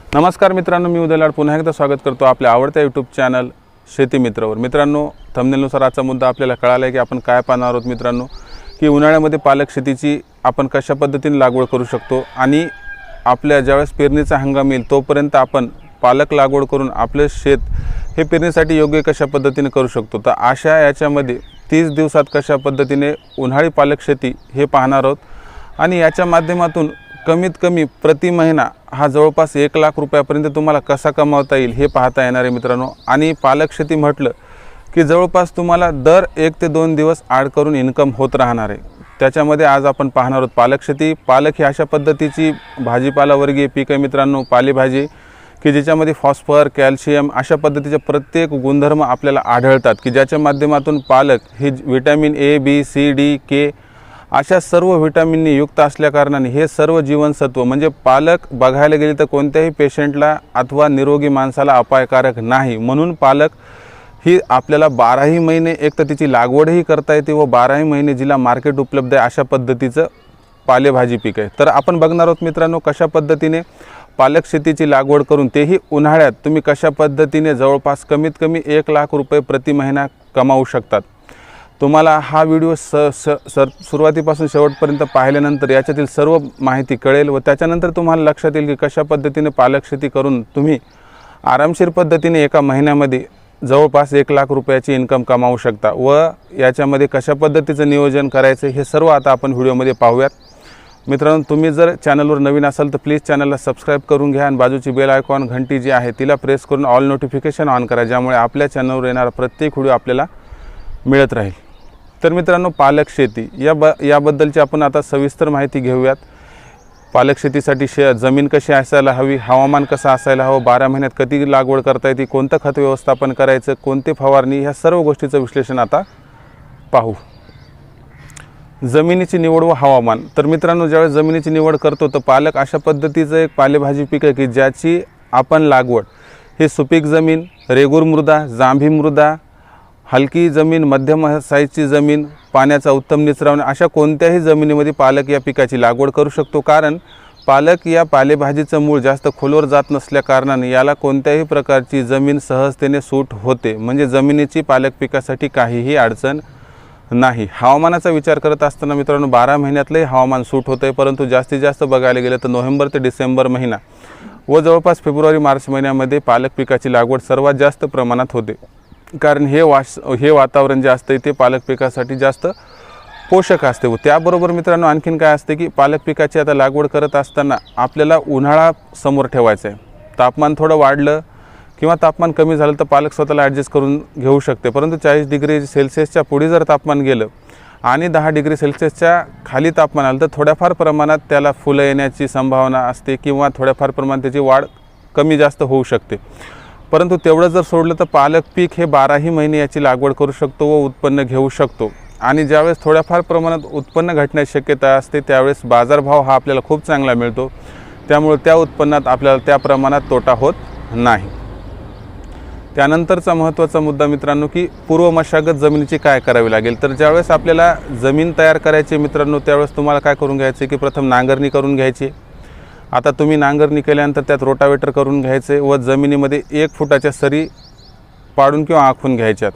नमस्कार मित्रांनो, मी उदय लाड पुन्हा एकदा स्वागत करतो आपल्या आवडत्या यूट्यूब चॅनल शेती मित्रवर। मित्रांनो, थंबनेलनुसार आजचा मुद्दा आपल्याला कळाला आहे की आपण काय पाहणार आहोत मित्रांनो, की उन्हाळ्यामध्ये पालक शेतीची आपण कशा पद्धतीने लागवड करू शकतो आणि आपल्या ज्यावेळेस पेरणीचा हंगाम येईल तोपर्यंत आपण पालक लागवड करून आपले शेत हे पेरणीसाठी योग्य कशा पद्धतीने करू शकतो। तर अशा याच्यामध्ये 30 दिवसात कशा पद्धतीने उन्हाळी पालक शेती हे पाहणार आहोत आणि याच्या माध्यमातून कमीत कमी प्रति महिना हा जवळपास 1 लाख रुपयापर्यंत तुम्हाला कसा कमावता येईल हे पाहता येणार आहे मित्रांनो। आणि पालक शेती म्हटलं की जवळपास तुम्हाला दर 1 ते 2 दिवस आड करून इन्कम होत राहणार आहे। त्याच्यामध्ये आज आपण पाहणार आहोत पालक शेती। पालक ही अशा पद्धतीची भाजीपाला वर्गीय पीक आहे मित्रांनो, पालेभाजी की ज्याच्यामध्ये फॉस्फर, कॅल्शियम अशा पद्धतीचे प्रत्येक गुणधर्म आपल्याला आढळतात की ज्याच्या माध्यमातून पालक ही vitamin A, B, C, D, K अशा सर्व विटॅमिननी युक्त असल्याकारणाने हे सर्व जीवनसत्व म्हणजे पालक बघायला गेले तर कोणत्याही पेशंटला अथवा निरोगी माणसाला अपायकारक नाही। म्हणून पालक ही आपल्याला 12ही महिने एक तर तिची लागवडही करता येते व 12ही महिने जिला मार्केट उपलब्ध आहे अशा पद्धतीचं पालेभाजी पीक आहे। तर आपण बघणार आहोत मित्रांनो कशा पद्धतीने पालक शेतीची लागवड करून तेही उन्हाळ्यात तुम्ही कशा पद्धतीने जवळपास कमीत कमी 1 लाख रुपये प्रति महिना कमावू शकतात। तुम्हाला हा व्हिडिओ सुरुवातीपासून शेवटपर्यंत पाहिल्यानंतर याच्यातील सर्व माहिती कळेल व त्याच्यानंतर तुम्हाला लक्षात येईल की कशा पद्धतीने पालक शेती करून तुम्ही आरामशीर पद्धतीने एका महिन्यामध्ये जवळपास 1 लाख रुपयाची इन्कम कमावू शकता व याच्यामध्ये कशा पद्धतीचं नियोजन करायचं हे सर्व आता आपण व्हिडिओमध्ये पाहूयात। मित्रांनो, तुम्ही जर चॅनलवर नवीन असाल तर प्लीज चॅनलला सबस्क्राईब करून घ्या आणि बाजूची बेल आयकॉन घंटी जी आहे तिला प्रेस करून ऑल नोटिफिकेशन ऑन करा, ज्यामुळे आपल्या चॅनलवर येणारा प्रत्येक व्हिडिओ आपल्याला मिळत राहील। तर मित्रांनो, पालक शेती याबद्दलची आपण आता सविस्तर माहिती घेऊयात। पालक शेतीसाठी जमीन कशी असायला हवी, हवामान कसं असायला हवं, 12 महिन्यात कधी लागवड करता येते, कोणतं खत व्यवस्थापन करायचं, कोणते फवारणी, ह्या सर्व गोष्टीचं विश्लेषण आता पाहू। जमिनीची निवड व हवामान। तर मित्रांनो, ज्यावेळेस जमिनीची निवड करतो तर पालक अशा पद्धतीचं एक पालेभाजी पीक आहे की ज्याची आपण लागवड ही सुपीक जमीन, रेगूर मृदा, जांभी मृदा, हलकी जमीन, मध्यम साईजची जमीन, पाण्याचा उत्तम निचरावणे अशा कोणत्याही जमिनीमध्ये पालक या पिकाची लागवड करू शकतो। कारण पालक या पालेभाजीचं मूळ जास्त खोलवर जात नसल्या कारणाने याला कोणत्याही प्रकारची जमीन सहजतेने सूट होते, म्हणजे जमिनीची पालक पिकासाठी काहीही अडचण नाही। हवामानाचा विचार करत असताना मित्रांनो 12 महिन्यातलंही हवामान सूट होतं आहे, परंतु जास्तीत जास्त बघायला गेलं तर नोव्हेंबर ते डिसेंबर महिना व जवळपास फेब्रुवारी मार्च महिन्यामध्ये पालक पिकाची लागवड सर्वात जास्त प्रमाणात होते। कारण हे वातावरण जे असते ते पालक पिकासाठी जास्त पोषक असते। व त्याबरोबर मित्रांनो आणखीन काय असते की पालक पिकाची आता लागवड करत असताना आपल्याला उन्हाळा समोर ठेवायचा आहे। तापमान थोडं वाढलं किंवा तापमान कमी झालं तर पालक स्वतःला ॲडजस्ट करून घेऊ शकते, परंतु 40 डिग्री सेल्सिअसच्या पुढे जर तापमान गेलं आणि 10 डिग्री सेल्सिअसच्या खाली तापमान आलं तर थोड्याफार प्रमाणात त्याला फुलं येण्याची संभावना असते किंवा थोड्याफार प्रमाणात त्याची वाढ कमी जास्त होऊ शकते। परंतु तेवढं जर सोडलं तर पालक पीक हे 12ही महिने याची लागवड करू शकतो व उत्पन्न घेऊ शकतो। आणि ज्यावेळेस थोड्याफार प्रमाणात उत्पन्न घटण्याची शक्यता असते त्यावेळेस बाजारभाव हा आपल्याला खूप चांगला मिळतो, त्यामुळे त्या उत्पन्नात आपल्याला त्या प्रमाणात तोटा होत नाही। त्यानंतरचा महत्त्वाचा मुद्दा मित्रांनो की पूर्व मशागत जमिनीची काय करावी लागेल। तर ज्यावेळेस आपल्याला जमीन तयार करायची मित्रांनो त्यावेळेस तुम्हाला काय करून घ्यायचे की प्रथम नांगरणी करून घ्यायची। आता तुम्ही नांगरणी केल्यानंतर त्यात रोटावेटर करून घ्यायचे व जमिनीमध्ये 1 फुटाच्या सरी पाडून किंवा आखून घ्यायच्यात।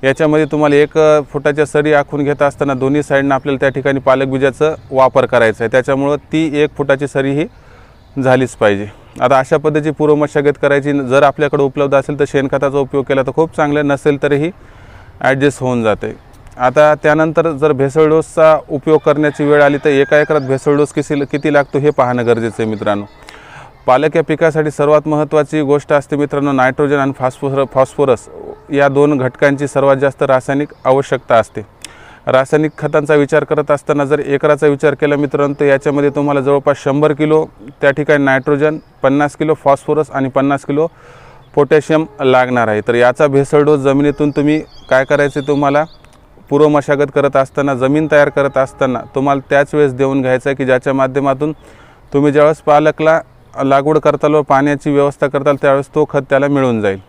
याच्यामध्ये तुम्हाला 1 फुटाच्या सरी आखून घेत असताना दोन्ही साईडनं आपल्याला त्या ठिकाणी पालक बीजाचं वापर करायचा आहे, त्याच्यामुळं ती 1 फुटाची सरी ही झालीच पाहिजे। आता अशा पद्धतीची पूर्व मशागत करायची। जर आपल्याकडे उपलब्ध असेल तर शेणखताचा उपयोग केला तर खूप चांगलं, नसेल तरीही ॲडजस्ट होऊन जाते। आता त्यानंतर जर भेसळ डोसचा उपयोग करण्याची वेळ आली तर एका एकरात भेसळ डोस किती लागतो हे पाहणं गरजेचं आहे मित्रांनो। पालक या पिकासाठी सर्वात महत्त्वाची गोष्ट असते मित्रांनो नायट्रोजन आणि फॉस्फरस या 2 घटकांची सर्वात जास्त रासायनिक आवश्यकता असते। रासायनिक खतांचा विचार करत असताना जर एकराचा विचार केला मित्रांनो तर याच्यामध्ये तुम्हाला जवळपास 100 किलो त्या ठिकाणी नायट्रोजन, 50 किलो फॉस्फरस आणि 50 किलो पोटॅशियम लागणार आहे। तर याचा भेसळ डोस जमिनीतून तुम्ही काय करायचे, तुम्हाला पूर्व मशागत करत असताना जमीन तयार करत असताना तुम्हाला त्याच वेळेस देऊन घ्यायचा आहे की ज्याच्या माध्यमातून तुम्ही ज्यावेळेस पालकला लागवड करताल व पाण्याची व्यवस्था करताल त्यावेळेस तो खत त्याला मिळून जाईल।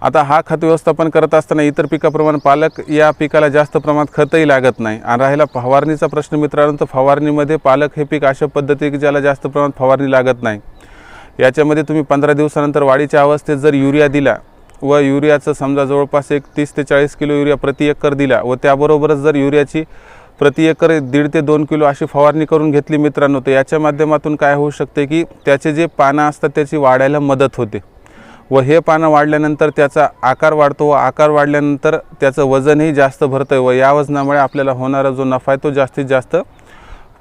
आता हा खत व्यवस्थापन करत असताना इतर पिकाप्रमाणे पालक या पिकाला जास्त प्रमाणात खतही लागत नाही। आणि राहिला फवारणीचा प्रश्न मित्रांनो, तर फवारणीमध्ये पालक हे पीक अशा पद्धती की ज्याला जास्त प्रमाणात फवारणी लागत नाही। याच्यामध्ये तुम्ही 15 दिवसानंतर वाढीच्या अवस्थेत जर युरिया दिला व युरियाचं समजा जवळपास एक 30 ते 40 किलो युरिया प्रति एकर दिला व त्याबरोबरच जर युरियाची प्रति एकर 1.5 ते 2 किलो अशी फवारणी करून घेतली मित्रांनो, तर याच्या माध्यमातून काय होऊ शकते की त्याचे जे पानं असतात त्याची वाढायला मदत होते व हे पानं वाढल्यानंतर त्याचा आकार वाढतो व आकार वाढल्यानंतर त्याचं वजनही जास्त भरतं व या वजनामुळे आपल्याला होणारा जो नफा आहे तो जास्तीत जास्त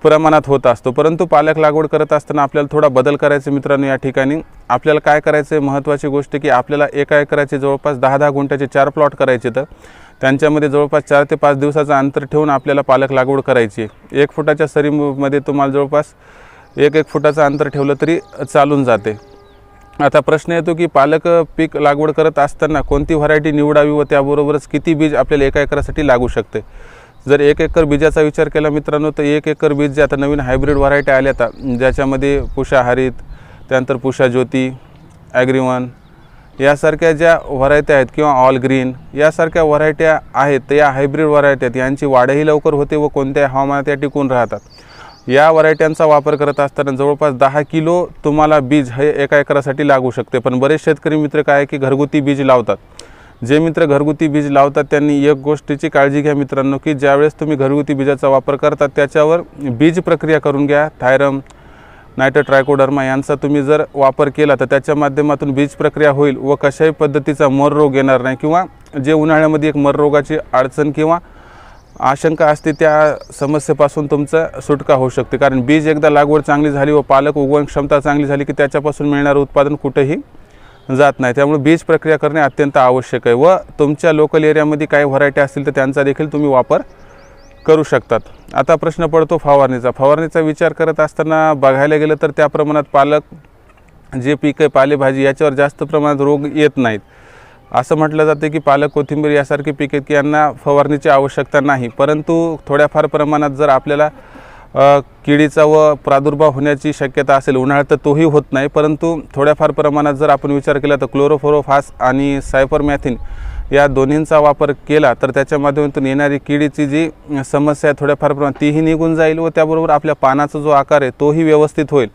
प्रमाणात होत असतो। परंतु पालक लागवड करत असताना आपल्याला थोडा बदल करायचा मित्रांनो। या ठिकाणी आपल्याला काय करायचं आहे, महत्त्वाची गोष्ट की आपल्याला एका एकराचे जवळपास 10-10 गुंठ्याचे 4 प्लॉट करायचे, तर त्यांच्यामध्ये जवळपास 4 ते 5 दिवसाचं अंतर ठेवून आपल्याला पालक लागवड करायची आहे। 1 फुटाच्या सरीमध्ये तुम्हाला जवळपास 1-1 फुटाचं अंतर ठेवलं तरी चालून जाते। आता प्रश्न येतो की पालक पीक लागवड करत असताना कोणती व्हरायटी निवडावी व त्याबरोबरच किती बीज आपल्याला एका एकरासाठी लागू शकते। जर 1 एकर बीजाचा विचार केला मित्रांनो, तर 1 एकर बीज जे आता नवीन हायब्रिड व्हरायटी आल्या आता, ज्याच्यामध्ये पुषा हरित, त्यानंतर पुषा ज्योती, ॲग्रीवन यासारख्या ज्या व्हरायटी आहेत किंवा ऑल ग्रीन यासारख्या व्हरायट्या आहेत, तर या हायब्रिड व्हरायटी आहेत, यांची वाढही लवकर होते व कोणत्याही हवामानात या टिकून राहतात। या व्हरायट्यांचा वापर करत असताना जवळपास 10 किलो तुम्हाला बीज हे एका एकरासाठी लागू शकते। पण बरेच शेतकरी मित्र काय की घरगुती बीज लावतात। जे मित्र घरगुती बीज लावतात त्यांनी एक गोष्टीची काळजी घ्या मित्रांनो की ज्यावेळेस तुम्ही घरगुती बीजाचा वापर करतात त्याच्यावर बीज प्रक्रिया करून घ्या। थायरम, नायट्रो ट्रायकोडर्मा यांचा तुम्ही जर वापर केला तर त्याच्या माध्यमातून बीज प्रक्रिया होईल व कशाही पद्धतीचा मर रोग येणार नाही किंवा जे उन्हाळ्यामध्ये एक मर रोगाची अडचण किंवा आशंका असते त्या समस्येपासून तुमचं सुटका होऊ शकते। कारण बीज एकदा लागवड चांगली झाली व पालक उगवण क्षमता चांगली झाली की त्याच्यापासून मिळणारं उत्पादन कुठेही जात नाही। त्यामुळे बीज प्रक्रिया करणे अत्यंत आवश्यक आहे व तुमच्या लोकल एरियामध्ये काही व्हरायटी असतील तर त्यांचा देखील तुम्ही वापर करू शकतात। आता प्रश्न पडतो फवारणीचा विचार करत असताना बघायला गेलं तर त्या प्रमाणात पालक जे पीक आहे पालेभाजी याच्यावर जास्त प्रमाणात रोग येत नाहीत। असं म्हटलं जाते की पालक, कोथिंबीर यासारखी पिके आहेत की यांना फवारणीची आवश्यकता नाही, परंतु थोड्याफार प्रमाणात जर आपल्याला किडीचा व प्रादुर्भाव होण्याची शक्यता असेल उन्हाळ्यात तर तोही होत नाही, परंतु थोड्याफार प्रमाणात जर आपण विचार केला तर क्लोरोफोरोफास आणि सायपरमॅथिन या दोन्हींचा वापर केला तर त्याच्या माध्यमातून येणारी किडीची जी समस्या आहे थोड्याफार प्रमाणात तीही निघून जाईल व त्याबरोबर आपल्या पानाचा जो आकार आहे तोही व्यवस्थित होईल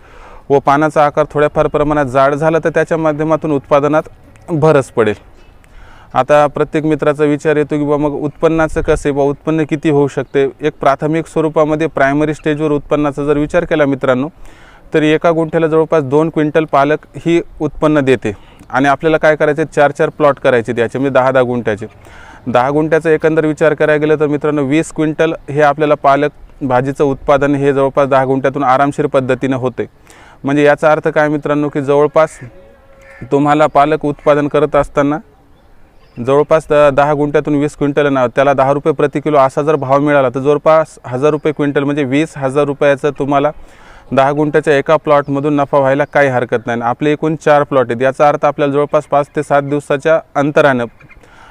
व पानाचा आकार थोड्याफार प्रमाणात जाड झाला तर त्याच्या माध्यमातून उत्पादनात भरच पडेल। आता प्रत्येक मित्राचा विचार येतो की मग उत्पन्नाचं कसे उत्पन्न किती होऊ शकते। एक प्राथमिक स्वरूपामध्ये प्रायमरी स्टेजवर उत्पन्नाचा जर विचार केला मित्रांनो तर एका गुंठ्याला जवळपास 2 क्विंटल पालक ही उत्पन्न देते आणि आपल्याला काय करायचे 4-4 प्लॉट करायचे त्याच्यामध्ये 10-10 गुंठ्याचे। 10 गुंठ्याचा एकंदर विचार करायला गेलं तर मित्रांनो 20 क्विंटल हे आपल्याला पालक भाजीचं उत्पादन हे जवळपास 10 गुंठ्यातून आरामशीर पद्धतीने होते। म्हणजे याचा अर्थ काय मित्रांनो की जवळपास तुम्हाला पालक उत्पादन करत असताना जवळपास 10 गुंठ्यातून 20 क्विंटल ना त्याला 10 रुपये प्रति किलो असा जर भाव मिळाला तर जवळपास 1000 रुपये क्विंटल म्हणजे 20,000 रुपयाचं तुम्हाला 10 गुंठ्याच्या एका प्लॉटमधून नफा व्हायला काही हरकत नाही। आपले एकूण 4 प्लॉट आहेत, याचा अर्थ आपल्याला जवळपास 5 ते 7 दिवसाच्या अंतरानं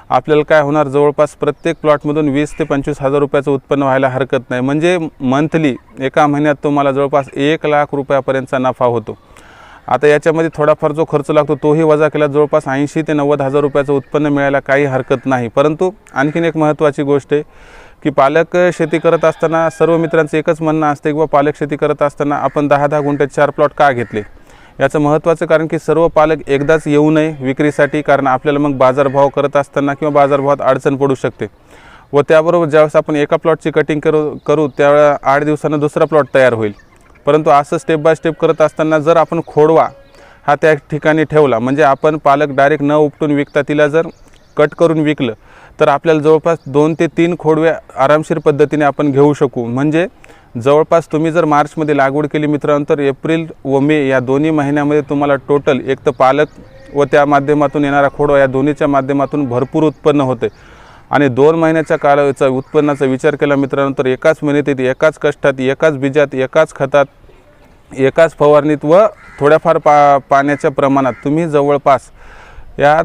आपल्याला काय होणार जवळपास प्रत्येक प्लॉटमधून 20 ते 25,000 रुपयाचं उत्पन्न व्हायला हरकत नाही। म्हणजे मंथली एका महिन्यात तुम्हाला जवळपास 1 लाख रुपयापर्यंतचा नफा होतो। आता याच्यामध्ये थोडाफार जो खर्च लागतो तोही वजा केला जवळपास 80 ते 90,000 रुपयाचं उत्पन्न मिळायला काही हरकत नाही। परंतु आणखीन एक महत्त्वाची गोष्ट आहे की पालक शेती करत असताना सर्व मित्रांचं एकच म्हणणं असते की पालक शेती करत असताना आपण 10-10 गुंठ्यात 4 प्लॉट का घेतले। याचं महत्त्वाचं कारण की सर्व पालक एकदाच येऊ नये विक्रीसाठी, कारण आपल्याला मग बाजारभाव करत असताना किंवा बाजारभावात अडचण पडू शकते व त्याबरोबर ज्यावेळेस आपण एका प्लॉटची कटिंग करू त्यावेळेला 8 दिवसांना दुसरा प्लॉट तयार होईल। परंतु असं स्टेप बाय स्टेप करत असताना जर आपण खोडवा हा त्या ठिकाणी ठेवला म्हणजे आपण पालक डायरेक्ट न उपटून विकता तिला जर कट करून विकलं तर आपल्याला जवळपास 2 ते 3 खोडव्या आरामशीर पद्धतीने आपण घेऊ शकू। म्हणजे जवळपास तुम्ही जर मार्चमध्ये लागवड केली मित्रांनो तर एप्रिल व मे या दोन्ही महिन्यामध्ये तुम्हाला टोटल एक तर पालक व त्या माध्यमातून येणारा खोडवा या दोन्हीच्या माध्यमातून भरपूर उत्पन्न होते। आणि 2 महिन्याच्या कालावधीचा उत्पन्नाचा विचार केला मित्रांनो तर एकाच मेहनतीत, एकाच कष्टात, एकाच बीजात, एकाच खतात, एकाच फवारणीत व थोड्याफार पाण्याच्या प्रमाणात तुम्ही जवळपास या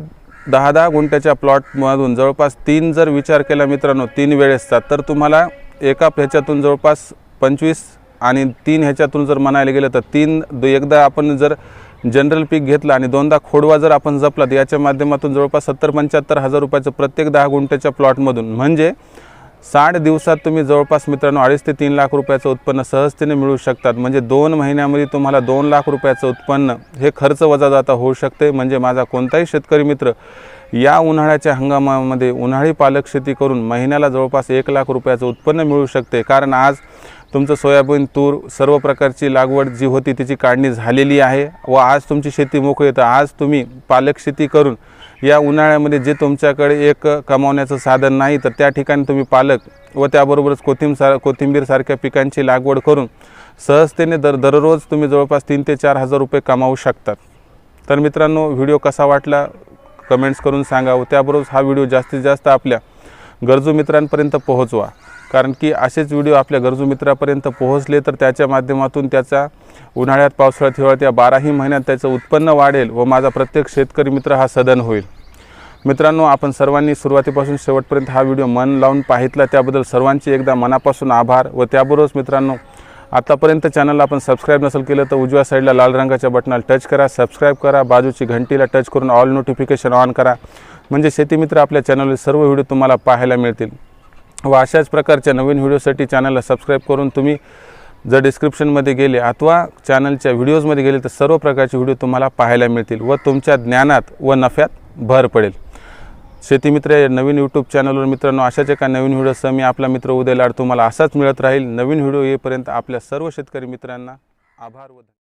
10-10 गुंठ्याच्या प्लॉटमधून जवळपास 3 जर विचार केला मित्रांनो 3 वेळेसचा तर तुम्हाला एका ह्याच्यातून जवळपास 25 आणि 3 ह्याच्यातून जर म्हणायला गेलं तर 3 एकदा आपण जर जनरल पीक घेतला आणि 2दा खोडवा जर आपण जपला तर याच्या माध्यमातून जवळपास 70-75 हजार रुपयाचं प्रत्येक 10 गुंठ्याच्या प्लॉटमधून म्हणजे 60 दिवसात तुम्ही जवळपास मित्रांनो 2.5 ते 3 लाख रुपयाचं उत्पन्न सहजतेने मिळू शकतात। म्हणजे 2 महिन्यामध्ये तुम्हाला 2 लाख रुपयाचं उत्पन्न हे खर्च वजा जाता होऊ शकते। म्हणजे माझा कोणताही शेतकरी मित्र या उन्हाळ्याच्या हंगामामध्ये उन्हाळी पालक शेती करून महिन्याला जवळपास 1 लाख रुपयाचं उत्पन्न मिळू शकते। कारण आज तुमचं सोयाबीन, तूर सर्व प्रकारची लागवड जी होती तिची काढणी झालेली आहे व आज तुमची शेती मोकळी आहे। आज तुम्ही पालक शेती करून या उन्हाळ्यामध्ये जे तुमच्याकडे एक कमावण्याचं साधन नाही तर त्या ठिकाणी तुम्ही पालक व त्याबरोबरच कोथिंबीर सारख्या पिकांची लागवड करून सहजतेने दररोज तुम्ही जवळपास 3 ते 4 हजार रुपये कमावू शकतात। तर मित्रांनो, व्हिडिओ कसा वाटला कमेंट्स करून सांगा व त्याबरोबर हा व्हिडिओ जास्तीत जास्त आपल्या गरजू मित्रांपर्यंत पोहोचवा। कारण की असेच व्हिडिओ आपल्या गरजू मित्रापर्यंत पोहोचले तर त्याच्या माध्यमातून त्याचा उन्हाळ्यात, पावसाळ्यात, हिवाळ्यात या 12ही महिन्यात त्याचं उत्पन्न वाढेल व माझा प्रत्येक शेतकरी मित्र हा सधन होईल। मित्रांनो, आपण सर्वांनी सुरुवातीपासून शेवटपर्यंत हा व्हिडिओ मन लावून पाहितला त्याबद्दल सर्वांचे एकदा मनापासून आभार व त्याबरोबरच मित्रांनो, आतापर्यंत चॅनलला आपण सबस्क्राईब नसेल केलं तर उजव्या साईडला लाल रंगाच्या बटनाला टच करा, सबस्क्राईब करा, बाजूची घंटीला टच करून ऑल नोटिफिकेशन ऑन करा। म्हणजे शेतीमित्र आपल्या चॅनलवरील सर्व व्हिडिओ तुम्हाला पाहायला मिळतील व अशाच प्रकारच्या नवीन व्हिडिओसाठी चॅनलला सबस्क्राईब करून तुम्ही जर डिस्क्रिप्शनमध्ये गेले अथवा चॅनलच्या व्हिडिओजमध्ये गेले तर सर्व प्रकारचे व्हिडिओ तुम्हाला पाहायला मिळतील व तुमच्या ज्ञानात व नफ्यात भर पडेल। शेतीमित्र या नवीन यूट्यूब चॅनलवर मित्रांनो अशाच एका नवीन व्हिडिओसह मी आपला मित्र उदय लाड तुम्हाला असाच मिळत राहील। नवीन व्हिडिओ येईपर्यंत आपल्या सर्व शेतकरी मित्रांना आभार व